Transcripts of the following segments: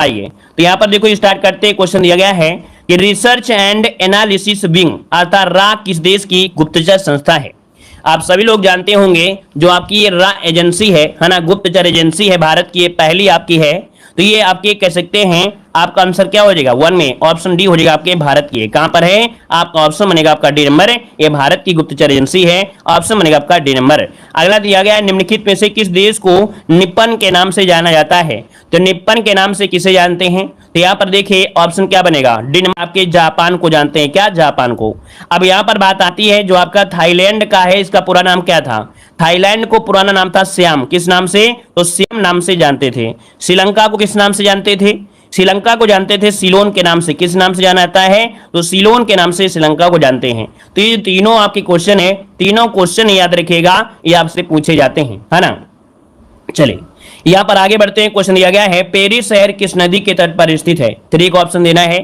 आइए तो यहाँ पर देखो स्टार्ट करते क्वेश्चन दिया गया है कि रिसर्च एंड एनालिसिस विंग अर्थात रा किस देश की गुप्तचर संस्था है। आप सभी लोग जानते होंगे जो आपकी ये रा एजेंसी है ना, गुप्तचर एजेंसी है भारत की, ये पहली आपकी है। तो ये आपके कह सकते हैं आपका आंसर क्या हो जाएगा, 1 में ऑप्शन डी हो जाएगा आपके भारत की। कहां पर है आपका ऑप्शन बनेगा आपका डी नंबर, ये भारत की गुप्तचर एजेंसी है, ऑप्शन बनेगा आपका डी नंबर। अगला दिया गया है निम्नलिखित में से किस देश को निप्पन के नाम से जाना जाता है। तो निप्पन के नाम से किसे जानते हैं, तो यहाँ पर देखिए ऑप्शन क्या बनेगा डी नंबर, आपके जापान को जानते हैं क्या, जापान को। अब यहाँ पर बात आती है जो आपका थाईलैंड का है, इसका पूरा नाम क्या था, थाईलैंड को पुराना नाम था श्याम, किस नाम से, तो श्याम नाम से जानते थे। श्रीलंका को किस नाम से जानते थे, श्रीलंका को जानते थे सिलोन के नाम से, किस नाम से जाना जाता है, तो सिलोन के नाम से श्रीलंका को जानते हैं। तो ये तीनों आपके क्वेश्चन है, तीनों क्वेश्चन याद रखिएगा, ये आपसे पूछे जाते हैं, है ना। चलिए यहां पर आगे बढ़ते हैं। क्वेश्चन दिया गया है पेरिस शहर किस नदी के तट पर स्थित है। 3 का ऑप्शन देना है,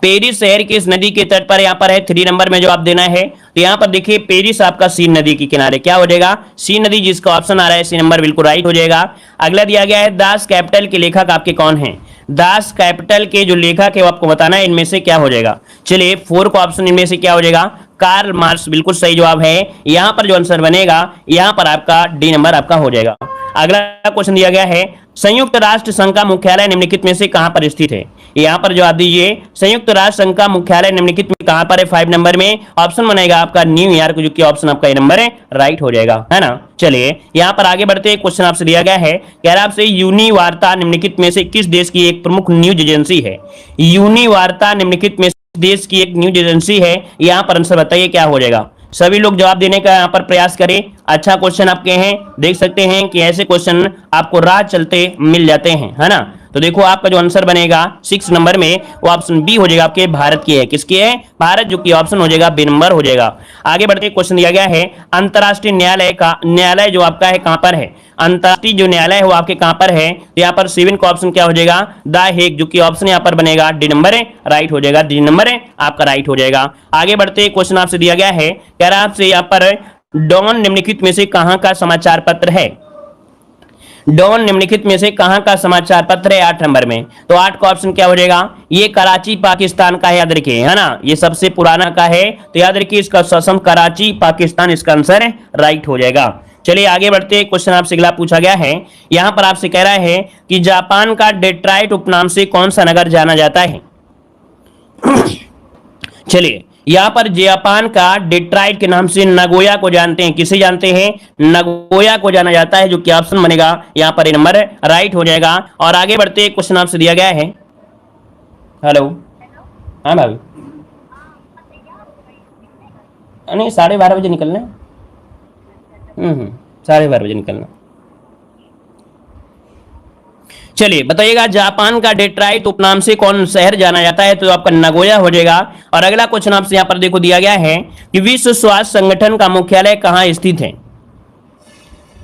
पेरिस शहर किस नदी के तट पर यहाँ पर है, 3 नंबर में जवाब देना है। तो यहाँ पर देखिए पेरिस आपका सी नदी के किनारे, क्या हो जाएगा सी नदी, जिसका ऑप्शन आ रहा है सी नंबर बिल्कुल राइट हो जाएगा। अगला दिया गया है दास कैपिटल के लेखक आपके कौन हैं, दास कैपिटल के जो लेखक है वो आपको बताना है, इनमें से क्या हो जाएगा। चलिए 4 का ऑप्शन इनमें से क्या हो जाएगा, कार्ल मार्क्स बिल्कुल सही जवाब है। यहाँ पर जो आंसर बनेगा यहाँ पर आपका डी नंबर आपका हो जाएगा। अगला क्वेश्चन दिया गया है संयुक्त राष्ट्र संघ का मुख्यालय निम्नलिखित में से कहां पर स्थित है। यहां पर जवाब दीजिए संयुक्त राष्ट्र संघ का मुख्यालय निम्नलिखित में कहां पर है, 5 नंबर में ऑप्शन बनेगा आपका न्यूयॉर्क, जो कि ऑप्शन आपका नंबर है राइट हो जाएगा, है ना। चलिए यहां पर आगे बढ़ते हैं। क्वेश्चन आपसे दिया गया है, कह रहा आपसे यूनिवार्ता निम्नलिखित में से किस देश की एक प्रमुख न्यूज एजेंसी है। यूनिवार्ता निम्नलिखित में देश की एक न्यूज एजेंसी है, यहां पर आंसर बताइए क्या हो जाएगा। सभी लोग जवाब देने का यहाँ पर प्रयास करें, अच्छा क्वेश्चन आपके हैं, देख सकते हैं कि ऐसे क्वेश्चन आपको राह चलते मिल जाते हैं, है ना। तो देखो आपका जो आंसर बनेगा 6 नंबर में वो ऑप्शन बी हो जाएगा, आपके भारत की है, किसकी है, भारत, जो कि ऑप्शन हो जाएगा बी नंबर हो जाएगा। आगे बढ़ते क्वेश्चन दिया गया है अंतरराष्ट्रीय न्यायालय का न्यायालय जो आपका है कहां पर है, अंतरराष्ट्रीय जो न्यायालय है वो आपके कहां पर है। तो यहाँ पर 7 का ऑप्शन क्या हो जाएगा द हेग, जो कि ऑप्शन यहाँ पर बनेगा डी नंबर है राइट हो जाएगा, डी नंबर है आपका राइट हो जाएगा। आगे बढ़ते क्वेश्चन आपसे दिया गया है, कह रहा आपसे यहाँ पर डॉन निम्नलिखित में से कहां का समाचार पत्र है। डॉन निम्नलिखित में से कहां का समाचार पत्र है, 8 नंबर में। तो 8 का ऑप्शन क्या हो जाएगा, ये कराची पाकिस्तान का है, याद रखिए, है ना, ये सबसे पुराना का है, तो याद रखिए इसका ससम कराची पाकिस्तान, इसका आंसर है राइट हो जाएगा। चलिए आगे बढ़ते क्वेश्चन आपसे अगला पूछा गया है, यहां पर आपसे कह रहा है कि जापान का डेट्राइट उपनाम से कौन सा नगर जाना जाता है। चलिए यहां पर जापान का डेट्राइट के नाम से नगोया को जानते हैं, किसे जानते हैं, नगोया को जाना जाता है, जो कि ऑप्शन बनेगा यहां पर नंबर राइट हो जाएगा। और आगे बढ़ते क्वेश्चन आपसे दिया गया है, हेलो, हाँ भाभी, नहीं 12:30 बजे निकलना, 12:30 बजे निकलना। चलिए बताइएगा जापान का डेट्राइट उपनाम से कौन शहर जाना जाता है, तो आपका नगोया हो जाएगा। और अगला क्वेश्चन आपसे यहाँ पर देखो दिया गया है कि विश्व स्वास्थ्य संगठन का मुख्यालय कहाँ स्थित है।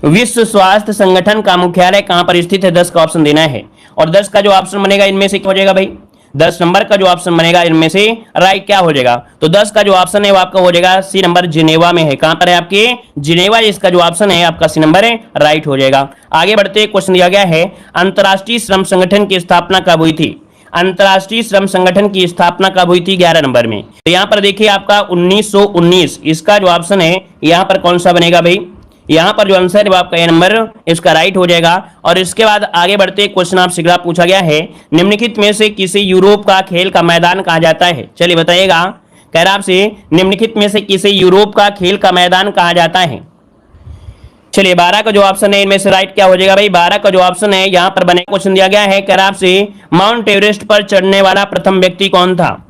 विश्व स्वास्थ्य संगठन का मुख्यालय कहाँ पर स्थित है, 10 का ऑप्शन देना है। और 10 का जो ऑप्शन बनेगा इनमें से क्या हो जाएगा भाई, 10 नंबर का जो ऑप्शन बनेगा इनमें से राइट क्या हो जाएगा, तो 10 का जो ऑप्शन है वो आपका हो जाएगा सी नंबर, जिनेवा में है। कहां पर है आपके, जिनेवा, इसका जो ऑप्शन है आपका सी नंबर है राइट हो जाएगा। आगे बढ़ते क्वेश्चन दिया गया है अंतरराष्ट्रीय श्रम संगठन की स्थापना कब हुई थी। अंतरराष्ट्रीय श्रम संगठन की स्थापना कब हुई थी, 11 नंबर में। तो यहाँ पर देखिए आपका 1919, इसका जो ऑप्शन है यहाँ पर कौन सा बनेगा भाई, यहाँ पर जो आंसर है आपका ए नंबर इसका राइट हो जाएगा। और इसके बाद आगे बढ़ते क्वेश्चन आपसे अगला पूछा गया है, निम्नलिखित में से किसे यूरोप का खेल का मैदान कहा जाता है। चलिए बताइएगा, कह रहा आपसे निम्नलिखित में से किसे यूरोप का खेल का मैदान कहा जाता है। चलिए 12 का जो ऑप्शन है इनमें से राइट क्या हो जाएगा भाई, 12 का जो ऑप्शन है यहाँ पर बने क्वेश्चन दिया गया है, कह रहा आपसे माउंट एवरेस्ट पर चढ़ने वाला प्रथम व्यक्ति कौन था।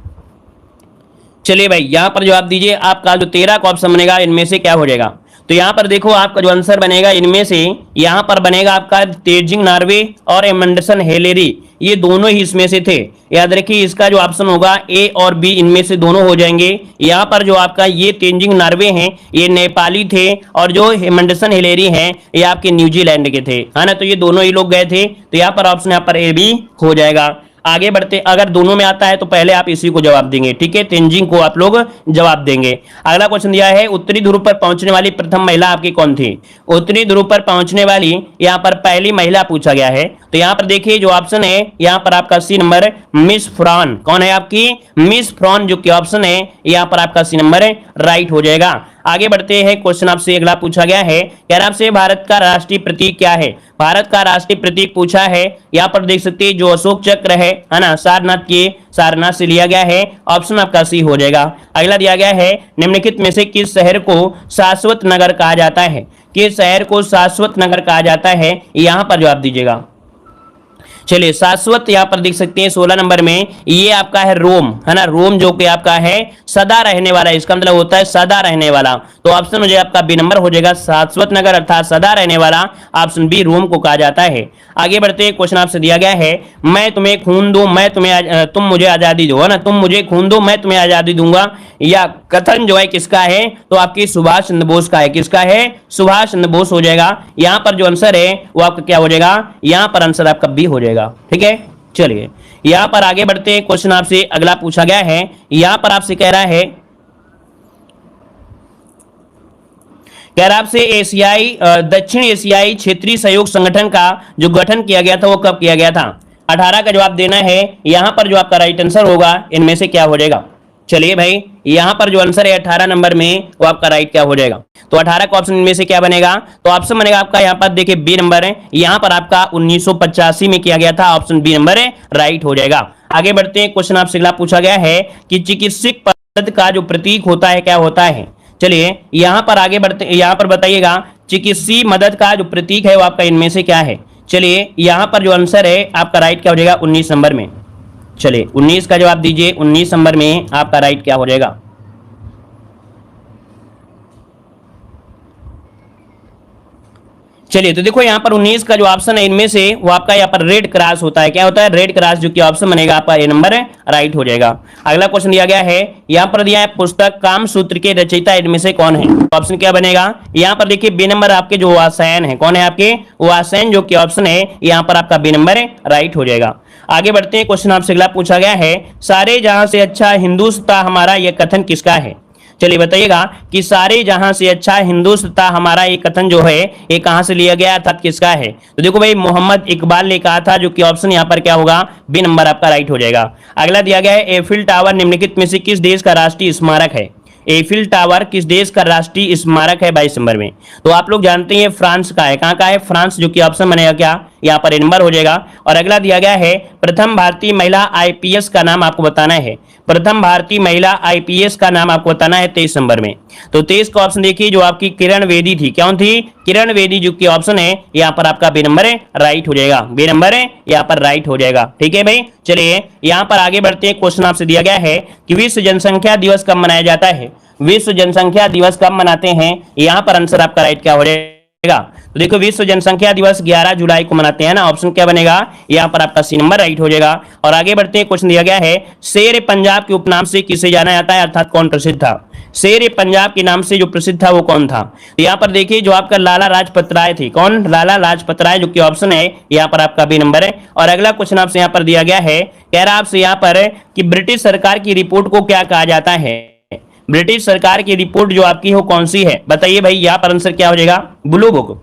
चलिए भाई यहाँ पर जवाब दीजिए, आपका जो 13 का ऑप्शन बनेगा इनमें से क्या हो जाएगा। तो यहाँ पर देखो आपका जो आंसर बनेगा इनमें से यहाँ पर बनेगा आपका तेजिंग नॉर्वे और एमंडसन हेलेरी, ये दोनों ही इसमें से थे। याद रखिए इसका जो ऑप्शन होगा ए और बी इनमें से दोनों हो जाएंगे। यहाँ पर जो आपका ये तेजिंग नॉर्वे हैं ये नेपाली थे, और जो एमंडसन हेलेरी हैं ये आपके न्यूजीलैंड के थे, है ना। तो ये दोनों ही लोग गए थे, तो यहाँ पर ऑप्शन यहाँ पर ए बी हो जाएगा। आगे बढ़ते, अगर दोनों में आता है तो पहले आप इसी को जवाब देंगे, ठीक है, तेंजिंग को आप लोग जवाब देंगे। अगला क्वेश्चन दिया है, उत्तरी ध्रुव पर पहुंचने वाली प्रथम महिला आपकी कौन थी? उत्तरी ध्रुव पर पहुंचने वाली यहां पर पहली महिला पूछा गया है, तो यहां पर देखिए जो ऑप्शन है यहां पर आपका सी नंबर मिस फ्रॉन। कौन है आपकी? मिस फ्रॉन जो कि ऑप्शन है यहां पर आपका सी नंबर राइट हो जाएगा। आगे बढ़ते हैं, क्वेश्चन आपसे अगला पूछा गया है, कह रहा आपसे भारत का राष्ट्रीय प्रतीक क्या है? भारत का राष्ट्रीय प्रतीक पूछा है, यहां पर देख सकते हैं जो अशोक चक्र है ना, सारनाथ से लिया गया है, ऑप्शन आपका सी हो जाएगा। अगला दिया गया है, निम्नलिखित में से किस शहर को शाश्वत नगर कहा जाता है? किस शहर को शाश्वत नगर कहा जाता है, यहां पर जवाब दीजिएगा। चलिए शाश्वत यहां पर देख सकते हैं 16 नंबर में, ये आपका है रोम, है ना, रोम जो कि आपका है सदा रहने वाला, इसका मतलब होता है सदा रहने वाला, तो ऑप्शन हो जाएगा आपका बी नंबर हो जाएगा, शाश्वत नगर अर्थात सदा रहने वाला, ऑप्शन बी रोम को कहा जाता है। आगे बढ़ते हैं, क्वेश्चन आपसे दिया गया है, मैं तुम्हें खून दूं तुम मुझे आजादी दो, है ना, तुम मुझे खून दो मैं तुम्हें आजादी दूंगा, या कथन जो है किसका है? तो आपकी सुभाष चंद्र बोस का है। किसका है? सुभाष चंद्र बोस हो जाएगा। यहां पर जो आंसर है वो आपका क्या हो जाएगा? यहां पर आंसर आपका बी हो जाएगा, ठीक है। चलिए यहां पर आगे बढ़ते हैं, क्वेश्चन आपसे अगला पूछा गया है, यहां पर आपसे कह रहा है, आपसे एशियाई दक्षिण एशियाई क्षेत्रीय सहयोग संगठन का जो गठन किया गया था वो कब किया गया था? 18 का जवाब देना है। यहां पर जो आपका राइट आंसर होगा इनमें से क्या हो जाएगा? चलिए भाई यहां पर जो आंसर है 18 नंबर में वो आपका राइट क्या हो जाएगा? तो 18 का ऑप्शन इनमें से क्या बनेगा? तो ऑप्शन बनेगा आपका यहां पर देखिए बी नंबर है, यहां पर आपका 1985 में किया गया था, ऑप्शन बी नंबर है राइट हो जाएगा। आगे बढ़ते हैं, क्वेश्चन आपसे अगला पूछा गया है कि चिकित्सक पद का जो प्रतीक होता है क्या होता है? चलिए यहां पर आगे बढ़ते, यहां पर बताइएगा चिकित्सीय मदद का जो प्रतीक है वो आपका इनमें से क्या है? चलिए यहां पर जो आंसर है आपका राइट क्या हो जाएगा? 19 नंबर में। चलिए 19 का जवाब दीजिए, 19 नंबर में आपका राइट क्या हो जाएगा? चलिए तो देखो यहाँ पर 19 का जो ऑप्शन है इनमें से वो आपका यहाँ पर रेड क्रॉस होता है। क्या होता है? रेड क्रॉस, जो कि ऑप्शन बनेगा आपका ए नंबर राइट हो जाएगा। अगला क्वेश्चन दिया गया है, यहाँ पर दिया है पुस्तक कामसूत्र के रचयिता इनमें से कौन है? ऑप्शन क्या बनेगा? यहाँ पर देखिए बी नंबर आपके जो वात्स्यायन है, कौन है आपके? वात्स्यायन, जो कि ऑप्शन है यहाँ पर आपका बी नंबर राइट हो जाएगा। आगे बढ़ते हैं, क्वेश्चन आपसे अगला पूछा गया है, सारे जहां से अच्छा हिंदुस्तान हमारा, यह कथन किसका है? चलिए बताइएगा कि सारे जहां से अच्छा हिंदुस्तान हमारा, ये कथन जो है ये कहां से लिया गया अर्थात किसका है? तो देखो भाई मोहम्मद इकबाल ने कहा था, जो कि ऑप्शन यहां पर क्या होगा? बी नंबर आपका राइट हो जाएगा। अगला दिया गया है, एफिल टावर निम्नलिखित में से किस देश का राष्ट्रीय स्मारक है? एफिल टावर किस देश का राष्ट्रीय स्मारक है 22 नंबर में? तो आप लोग जानते हैं फ्रांस का है। कहां का है? फ्रांस, जो कि ऑप्शन बनेगा क्या? यहाँ पर नंबर हो जाएगा। और अगला दिया गया है, प्रथम भारतीय महिला आईपीएस का नाम आपको बताना है। प्रथम भारतीय महिला आईपीएस का नाम आपको बताना है 23 नंबर में। तो 23 का ऑप्शन देखिए, जो आपकी किरण बेदी थी, कौन थी? किरण बेदी, जो कि ऑप्शन है यहाँ पर आपका बी नंबर राइट हो जाएगा। बी नंबर यहाँ पर राइट हो जाएगा, ठीक है भाई। चलिए यहाँ पर आगे बढ़ते हैं, क्वेश्चन आपसे दिया गया है कि विश्व जनसंख्या दिवस कब मनाया जाता है? विश्व जनसंख्या दिवस कब मनाते हैं? यहाँ पर आंसर आपका राइट क्या हो जाएगा? तो देखो विश्व जनसंख्या दिवस 11 जुलाई को मनाते हैं ना, ऑप्शन क्या बनेगा? यहाँ पर आपका सी नंबर राइट हो जाएगा। और आगे बढ़ते हैं, क्वेश्चन दिया गया है, शेर पंजाब के उपनाम से किसे जाना जाता है अर्थात कौन प्रसिद्ध था? शेर पंजाब के नाम से जो प्रसिद्ध था वो कौन था? तो यहाँ पर देखिए जो आपका लाला लाजपत राय थी, कौन? लाला लाजपत राय, जो कि ऑप्शन है यहाँ पर आपका बी नंबर है। और अगला क्वेश्चन आपसे यहाँ पर दिया गया है, कह रहा आपसे यहाँ पर कि ब्रिटिश सरकार की रिपोर्ट को क्या कहा जाता है? ब्रिटिश सरकार की रिपोर्ट जो आपकी हो कौन सी है? बताइए भाई, यहाँ पर आंसर क्या हो जाएगा? Blue book.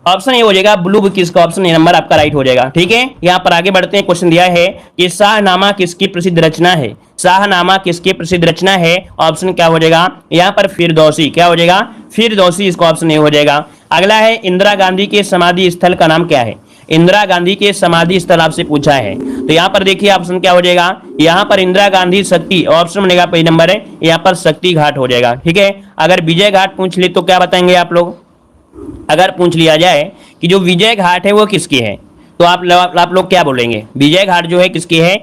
ऑप्शन ये हो जाएगा ब्लू बुक, इसका ऑप्शन ए नंबर आपका राइट हो जाएगा, ठीक है। यहाँ पर आगे बढ़ते हैं, क्वेश्चन दिया है कि शाहनामा किसकी प्रसिद्ध रचना है? शाहनामा किसकी प्रसिद्ध रचना है? ऑप्शन क्या हो जाएगा? यहाँ पर फिरदौसी। क्या हो जाएगा? फिरदौसी, इसका ऑप्शन ए हो जाएगा। अगला है, इंदिरा गांधी के समाधि स्थल का नाम क्या है? इंदिरा गांधी के समाधि स्थल आपसे पूछा है, तो यहाँ पर देखिए ऑप्शन क्या हो जाएगा? यहाँ पर इंदिरा गांधी शक्ति, ऑप्शन बनेगा पहले नंबर है, यहाँ पर शक्ति घाट हो जाएगा, ठीक है। अगर विजय घाट पूछ ले तो क्या बताएंगे आप लोग? अगर पूछ लिया जाए कि जो विजय घाट है वो किसकी है, तो आप लोग क्या बोलेंगे? विजय घाट जो है किसकी है?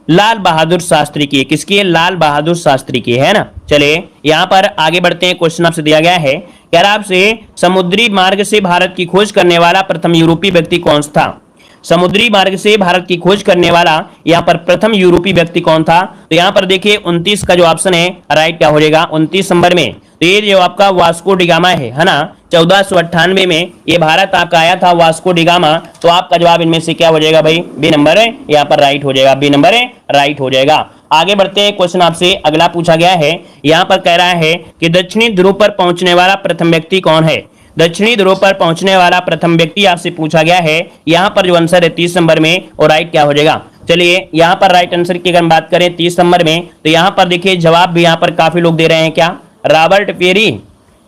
लाल बहादुर शास्त्री की। किसकी है? लाल बहादुर शास्त्री की, है ना। चलिए यहाँ पर आगे बढ़ते हैं, क्वेश्चन आपसे दिया गया है, कह रहा आपसे समुद्री मार्ग से भारत की खोज करने वाला प्रथम यूरोपीय व्यक्ति कौन था? समुद्री मार्ग से भारत की खोज करने वाला यहाँ पर प्रथम यूरोपीय व्यक्ति कौन था? तो यहाँ पर देखिए 29 का जो ऑप्शन है राइट क्या हो जाएगा? 29 नंबर में। तो ये जो आपका वास्को डिगामा है ना, 1498 में ये भारत आपका आया था, वास्को डिगामा। तो आपका जवाब इनमें से क्या हो जाएगा भाई? बी नंबर है यहाँ पर राइट हो जाएगा, बी नंबर है राइट हो जाएगा। आगे बढ़ते हैं, क्वेश्चन आपसे अगला पूछा गया है, यहाँ पर कह रहा है कि दक्षिणी ध्रुव पर पहुंचने वाला प्रथम व्यक्ति कौन है? दक्षिणी ध्रुव पर पहुंचने वाला प्रथम व्यक्ति आपसे पूछा गया है। यहाँ पर जो आंसर है 30 नंबर में, और राइट क्या हो जाएगा? चलिए यहाँ पर राइट आंसर की अगर हम बात करें 30 नंबर में, तो यहाँ पर देखिए जवाब भी यहाँ पर काफी लोग दे रहे हैं, क्या? Robert Perry.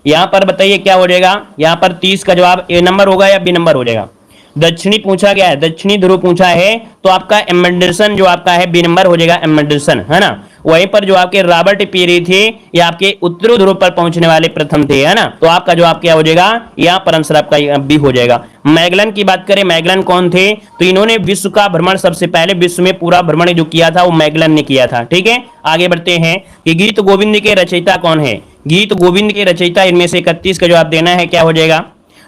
यहाँ पर बताइए क्या हो जाएगा? यहाँ पर 30 का जवाब ए नंबर होगा या बी नंबर हो जाएगा? दक्षिणी पूछा गया है, दक्षिणी ध्रुव पूछा है, तो आपका एम्बेडसन जो आपका है बी नंबर हो जाएगा, एम्बेडसन, है ना। वहीं पर जो आपके रॉबर्ट पेरी थे, ये आपके उत्तरी ध्रुव पर पहुंचने वाले प्रथम थे, है ना। तो आपका जवाब क्या हो जाएगा? यहाँ पर आंसर आपका बी हो जाएगा। मैगलन की बात करें, मैगलन कौन थे? तो इन्होंने विश्व का भ्रमण, सबसे पहले विश्व में पूरा भ्रमण जो किया था वो मैगलन ने किया था, ठीक है। आगे बढ़ते हैं कि गीत गोविंद के रचयिता कौन है? गीत गोविंद के रचयिता इनमें से 31 का जवाब देना है, क्या हो जाएगा?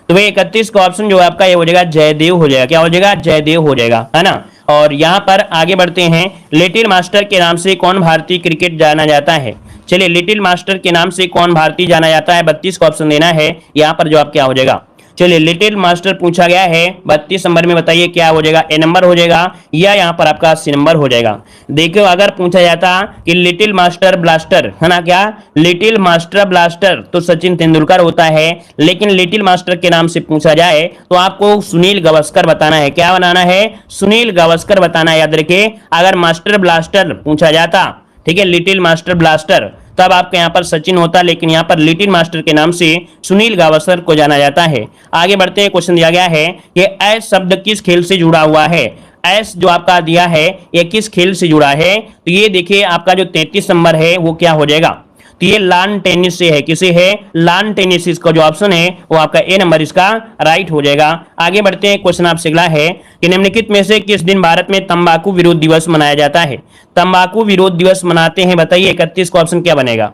तो भाई 31 का ऑप्शन जो आपका ये हो जाएगा जयदेव हो जाएगा, क्या हो जाएगा? जयदेव हो जाएगा, है ना। और यहाँ पर आगे बढ़ते हैं, लिटिल मास्टर के नाम से कौन भारतीय क्रिकेट जाना जाता है? चलिए, लिटिल मास्टर के नाम से कौन भारतीय जाना जाता है? 32 का ऑप्शन देना है, यहाँ पर जवाब क्या हो जाएगा? चलिए, लिटिल मास्टर पूछा गया है 32 नंबर में, बताइए क्या हो जाएगा? ए नंबर हो जाएगा या यहाँ पर आपका सी नंबर हो जाएगा? देखो, अगर पूछा जाता कि लिटिल मास्टर ब्लास्टर, है ना, क्या लिटिल मास्टर ब्लास्टर, तो सचिन तेंदुलकर होता है। लेकिन लिटिल मास्टर के नाम से पूछा जाए तो आपको सुनील गावस्कर बताना है, क्या बनाना है? सुनील गावस्कर बताना है, याद रखिए। अगर मास्टर ब्लास्टर पूछा जाता, ठीक है, लिटिल मास्टर ब्लास्टर, तब आपके यहाँ पर सचिन होता, लेकिन यहाँ पर लिटिल मास्टर के नाम से सुनील गावस्कर को जाना जाता है। आगे बढ़ते हैं, क्वेश्चन दिया गया है कि एस शब्द किस खेल से जुड़ा हुआ है? एस जो आपका दिया है ये किस खेल से जुड़ा है? तो ये देखिए आपका जो 33 नंबर है वो क्या हो जाएगा? तो ये लॉन टेनिस से है, किसे है? Lawn tennis. इसका जो ऑप्शन है वो आपका ए नंबर इसका राइट हो जाएगा। आगे बढ़ते हैं, क्वेश्चन आपसे अगला है कि निम्नलिखित में से किस दिन भारत में तंबाकू विरोध दिवस मनाया जाता है? तंबाकू विरोध दिवस मनाते हैं, बताइए 31 का ऑप्शन क्या बनेगा?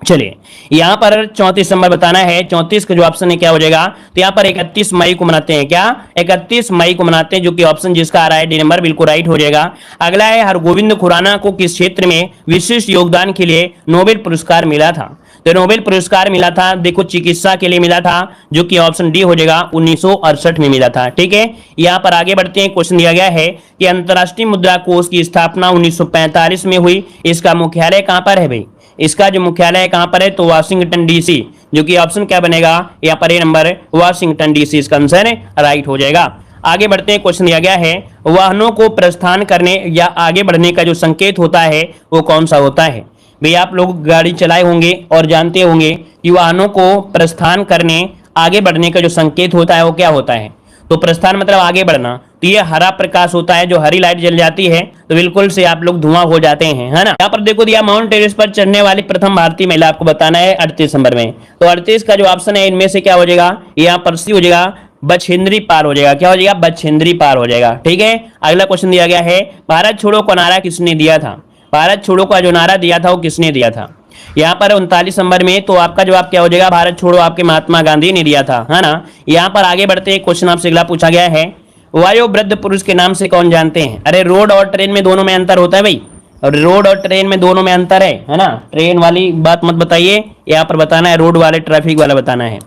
चलिए, यहाँ पर 34 नंबर बताना है, 34 का जो ऑप्शन है क्या हो जाएगा? तो यहाँ पर 31 मई को मनाते हैं, क्या 31 मई को मनाते हैं, जो कि ऑप्शन जिसका आ रहा है डी नंबर बिल्कुल राइट हो जाएगा। अगला है, हरगोविंद खुराना को किस क्षेत्र में विशिष्ट योगदान के लिए नोबेल पुरस्कार मिला था? तो नोबेल पुरस्कार मिला था, देखो चिकित्सा के लिए मिला था, जो कि ऑप्शन डी हो जाएगा, 1968 में मिला था, ठीक है। यहाँ पर आगे बढ़ते हैं, क्वेश्चन दिया गया है कि अंतर्राष्ट्रीय मुद्रा कोष की स्थापना 1945 में हुई, इसका मुख्यालय कहाँ पर है भाई? इसका जो मुख्यालय कहां पर है? तो वाशिंगटन डीसी, जो कि ऑप्शन क्या बनेगा यहाँ पर? ए नंबर, वाशिंगटन डीसी इसका आंसर राइट हो जाएगा। आगे बढ़ते हैं, क्वेश्चन दिया गया है, वाहनों को प्रस्थान करने या आगे बढ़ने का जो संकेत होता है वो कौन सा होता है? भाई आप लोग गाड़ी चलाए होंगे और जानते होंगे कि वाहनों को प्रस्थान करने, आगे बढ़ने का जो संकेत होता है वो क्या होता है? तो प्रस्थान मतलब आगे बढ़ना, तो ये हरा प्रकाश होता है, जो हरी लाइट जल जाती है तो बिल्कुल से आप लोग धुआं हो जाते हैं, है ना। यहाँ पर देखो दिया, माउंट एवरेस्ट पर चढ़ने वाली प्रथम भारतीय महिला आपको बताना है 38 नंबर में। तो 38 का जो ऑप्शन है इनमें से क्या हो जाएगा? यहाँ पर सी हो जाएगा, बछेंद्री पार हो जाएगा, क्या हो जाएगा? बछेंद्री पार हो जाएगा, ठीक है। अगला क्वेश्चन दिया गया है, भारत छोड़ो का नारा किसने दिया था? भारत छोड़ो का जो नारा दिया था वो किसने दिया था? यहाँ पर 39 नंबर में, तो आपका जवाब क्या हो जाएगा? भारत छोड़ो आपके महात्मा गांधी ने दिया था, है ना। यहाँ पर आगे बढ़ते हैं, क्वेश्चन आपसे अगला पूछा गया है, वयोवृद्ध पुरुष के नाम से कौन जानते हैं? अरे रोड और ट्रेन में दोनों में अंतर होता है भाई, और रोड और ट्रेन में दोनों में अंतर है ना। ट्रेन वाली बात मत बताइए, यहाँ पर बताना है रोड वाले, ट्रैफिक वाला बताना है।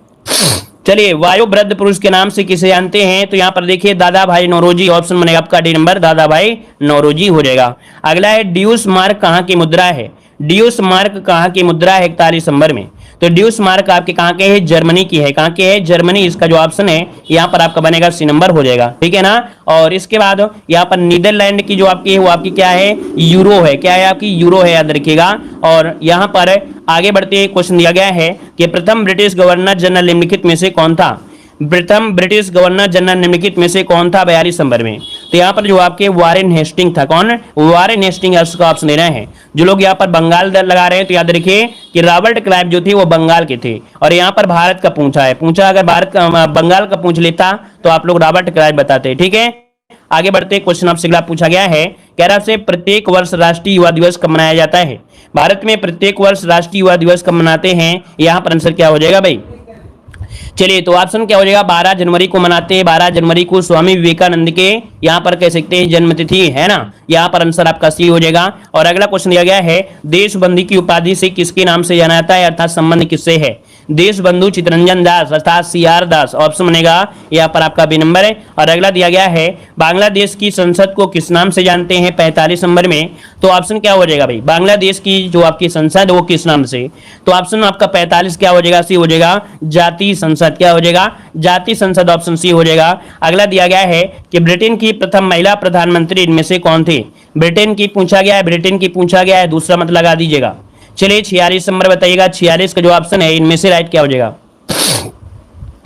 चलिए, वयोवृद्ध पुरुष के नाम से किसे जानते हैं? तो यहाँ पर देखिए दादा भाई नौरोजी, ऑप्शन बनेगा आपका डी नंबर, दादा भाई नौरोजी हो जाएगा। अगला है, ड्यूस मार्क कहाँ की मुद्रा है? ड्यूस मार्क कहाँ की मुद्रा है 41 नंबर में? तो ड्यूस मार्क आपके कहाँ के है? जर्मनी की है, कहाँ के है? जर्मनी। इसका जो ऑप्शन है यहाँ पर आपका बनेगा सी नंबर हो जाएगा, ठीक है ना। और इसके बाद यहाँ पर नीदरलैंड की जो आपकी है वो आपकी क्या है? यूरो है, क्या है आपकी? यूरो है, याद रखिएगा। और यहाँ पर आगे बढ़ते हैं, क्वेश्चन दिया गया है कि प्रथम ब्रिटिश गवर्नर जनरल निम्नलिखित में से कौन था? प्रथम ब्रिटिश गवर्नर जनरल निम्नलिखित में से कौन था 42 नंबर में? तो यहाँ पर जो आपके वारेन हेस्टिंग था, कौन? वारेन हेस्टिंग का ऑप्शन देना है। जो लोग यहाँ पर बंगाल दर लगा रहे हैं तो याद रखिए कि रॉबर्ट क्लाइव जो थे वो बंगाल के थे, और यहाँ पर भारत का पूछा है, अगर भारत का बंगाल का पूछ लेता तो आप लोग रॉबर्ट क्लाइव बताते, ठीक है। आगे बढ़ते, क्वेश्चन आपसे अगला पूछा गया है, कह रहा है प्रत्येक वर्ष राष्ट्रीय युवा दिवस कब मनाया जाता है? भारत में प्रत्येक वर्ष राष्ट्रीय युवा दिवस कब मनाते हैं? यहाँ पर आंसर क्या हो जाएगा भाई? चलिए, तो ऑप्शन क्या हो जाएगा? 12 जनवरी को मनाते हैं, 12 जनवरी को स्वामी विवेकानंद के यहाँ पर कह सकते हैं जन्मतिथि है ना। यहाँ पर आंसर आपका सी हो जाएगा। और अगला क्वेश्चन दिया गया है, देशबंदी की उपाधि से किसके नाम से जाना जाता है, अर्थात संबंध किससे है? देश बंधु चितरंजन दास अर्थात CR दास, ऑप्शन बनेगा यहाँ पर आपका बी नंबर है। और अगला दिया गया है बांग्लादेश की संसद को किस नाम से जानते हैं 45 नंबर में, तो ऑप्शन क्या हो जाएगा भाई, बांग्लादेश की जो आपकी संसद है वो किस नाम से, तो ऑप्शन आपका 45 क्या हो जाएगा, सी हो जाएगा जातीय संसद, क्या हो जाएगा जातीय संसद, ऑप्शन सी हो जाएगा। अगला दिया गया है कि ब्रिटेन की प्रथम महिला प्रधानमंत्री इनमें से कौन थे, ब्रिटेन की पूछा गया है, ब्रिटेन की पूछा गया है, दूसरा मत लगा दीजिएगा। चलिए 46 नंबर बताइएगा, 46 का जो ऑप्शन है इनमें से राइट क्या हो जाएगा,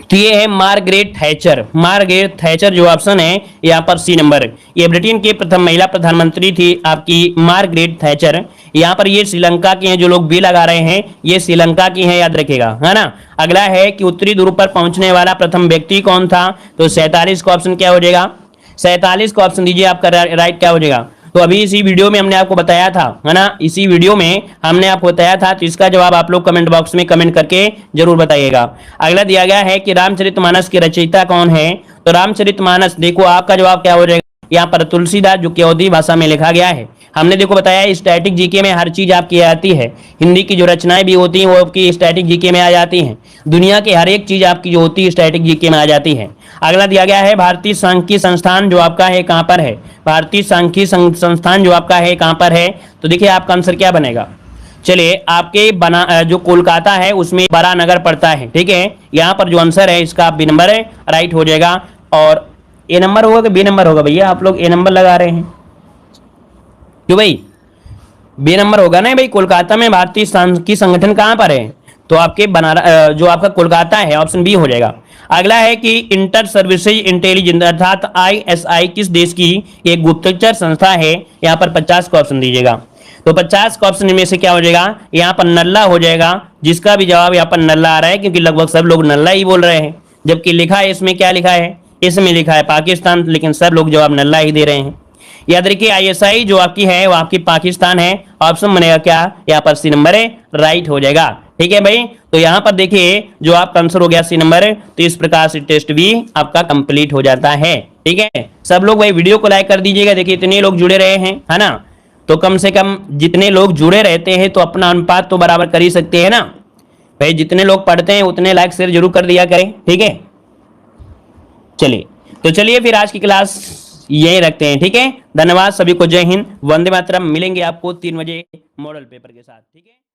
तो ये है मार्गरेट थैचर। मार्गरेट थैचर जो ऑप्शन है यहाँ पर सी नंबर, ये ब्रिटेन की प्रथम महिला प्रधानमंत्री थी आपकी मार्गरेट थैचर। यहाँ पर ये श्रीलंका की हैं, जो लोग बी लगा रहे हैं ये श्रीलंका की हैं, याद रखिएगा, है ना। अगला है कि उत्तरी ध्रुव पर पहुंचने वाला प्रथम व्यक्ति कौन था, तो 47 का ऑप्शन क्या हो जाएगा, 47 का ऑप्शन दीजिए आपका राइट क्या हो जाएगा। तो अभी इसी वीडियो में हमने आपको बताया था, है ना, इसी वीडियो में हमने आपको बताया था, तो इसका जवाब आप लोग कमेंट बॉक्स में कमेंट करके जरूर बताइएगा। अगला दिया गया है कि रामचरितमानस के रचयिता कौन है, तो रामचरितमानस देखो आपका जवाब क्या हो जाएगा यहाँ पर तुलसीदास, जो कि अवधी भाषा में लिखा गया है। हमने देखो बताया स्टैटिक जीके में हर चीज आपकी आती है, हिंदी की जो रचनाएं भी होती हैं वो आपकी स्टैटिक जीके में आ जाती हैं, दुनिया की हर एक चीज आपकी जो होती है स्टैटिक जीके में आ जाती है। अगला दिया गया है भारतीय सांख्यिकी संस्थान जो आपका है कहाँ पर है, भारतीय सांख्यिकी संस्थान जो आपका है कहाँ पर है, तो देखिए आपका आंसर क्या बनेगा। चलिए आपके बना जो कोलकाता है उसमें बड़ा नगर पड़ता है, ठीक है, यहाँ पर जो आंसर है इसका बी नंबर है, राइट हो जाएगा। और ए नंबर होगा कि बी नंबर होगा भैया, आप लोग ए नंबर लगा रहे हैं क्यों भाई, बी नंबर होगा ना भाई, कोलकाता में भारतीय सांख्यिकी संगठन कहाँ पर है, तो आपके बनारस जो आपका कोलकाता है, ऑप्शन बी हो जाएगा। अगला है कि इंटर सर्विसेज इंटेलिजेंस अर्थात ISI किस देश की एक गुप्तचर संस्था है, यहाँ पर 50 का ऑप्शन दीजिएगा, तो 50 का ऑप्शन में से क्या हो जाएगा, यहाँ पर नल्ला हो जाएगा, जिसका भी जवाब यहाँ पर नल्ला आ रहा है, क्योंकि लगभग सब लोग नल्ला ही बोल रहे हैं, जबकि लिखा है इसमें क्या लिखा है, इसमें लिखा है पाकिस्तान, लेकिन सब लोग जवाब नल्ला ही दे रहे हैं। याद रखिए ISI जो आपकी है वो आपकी पाकिस्तान है, ऑप्शन बनेगा क्या यहाँ पर सी नंबर है, राइट हो जाएगा, ठीक है भाई। तो यहाँ पर देखिए जो आपका आंसर हो गया सी नंबर, तो इस प्रकार से टेस्ट भी आपका कंप्लीट हो जाता है, ठीक है। सब लोग भाई वीडियो को लाइक कर दीजिएगा, देखिए इतने लोग जुड़े रहे हैं, है ना, तो कम से कम जितने लोग जुड़े रहते हैं तो अपना अनुपात तो बराबर कर ही सकते हैं ना भाई, जितने लोग पढ़ते हैं उतने लाइक शेयर जरूर कर दिया करें, ठीक है। चलिए तो चलिए फिर आज की क्लास यही रखते हैं, ठीक है। धन्यवाद सभी को, जय हिंद, वंदे मातरम। मिलेंगे आपको 3 बजे मॉडल पेपर के साथ, ठीक है।